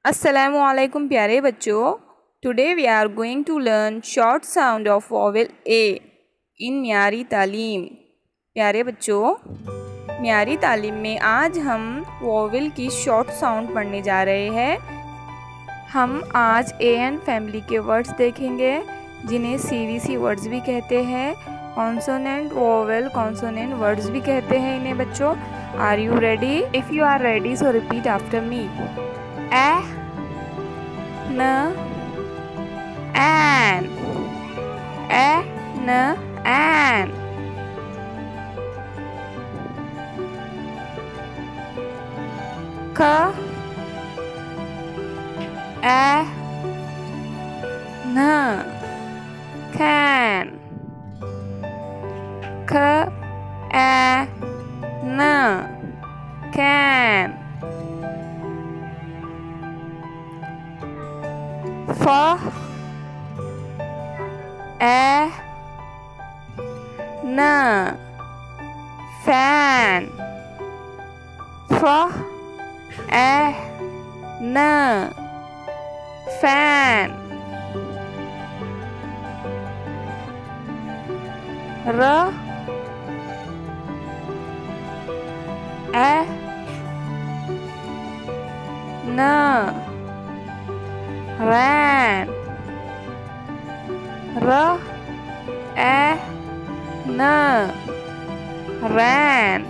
अस्सलामुअलैकुम प्यारे बच्चों, today we are going to learn short sound of vowel A in म्यारी तालीम। प्यारे बच्चों, म्यारी तालीम में आज हम वॉवेल की शॉर्ट साउंड पढ़ने जा रहे हैं। हम आज ए एंड फैमिली के वर्ड्स देखेंगे जिन्हें सीवीसी वर्ड्स भी कहते हैं, कॉन्सोनेंट वॉवेल कॉन्सोनेंट वर्ड्स भी कहते हैं इन्हें। बच्चों, are you ready? If you are ready so repeat after me. A N an, A N N, क ए न कैन, ख ए न कैन, फ ए न फैन, फ ए न फैन, र ए न रैन, र ए न रैन,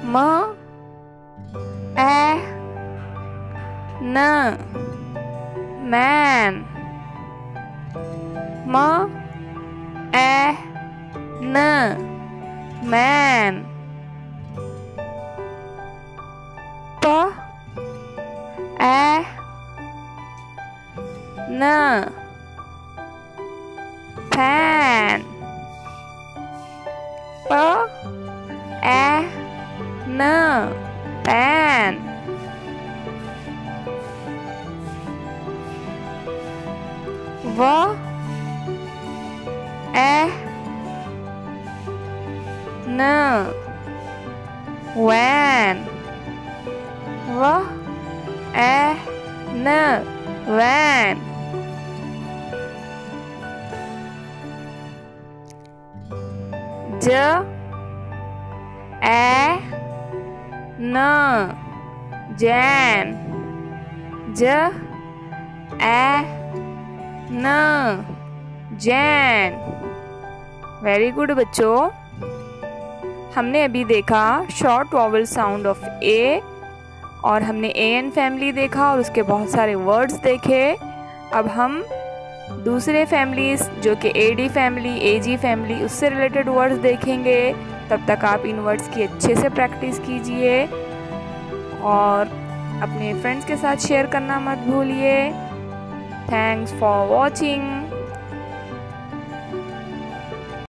म ए न मैन, म ए न मैन, प ए न फैन, प ए न पैन, व ए न वैन, व ए न वैन, ज ए न जैन, ज ए न जैन। वेरी गुड बच्चों, हमने अभी देखा शॉर्ट वॉवेल साउंड ऑफ ए और हमने ए एन फैमिली देखा और उसके बहुत सारे वर्ड्स देखे। अब हम दूसरे फैमिलीज जो कि A D family, A G family, उससे रिलेटेड वर्ड्स देखेंगे। तब तक आप इन वर्ड्स की अच्छे से प्रैक्टिस कीजिए और अपने फ्रेंड्स के साथ शेयर करना मत भूलिए। Thanks for watching.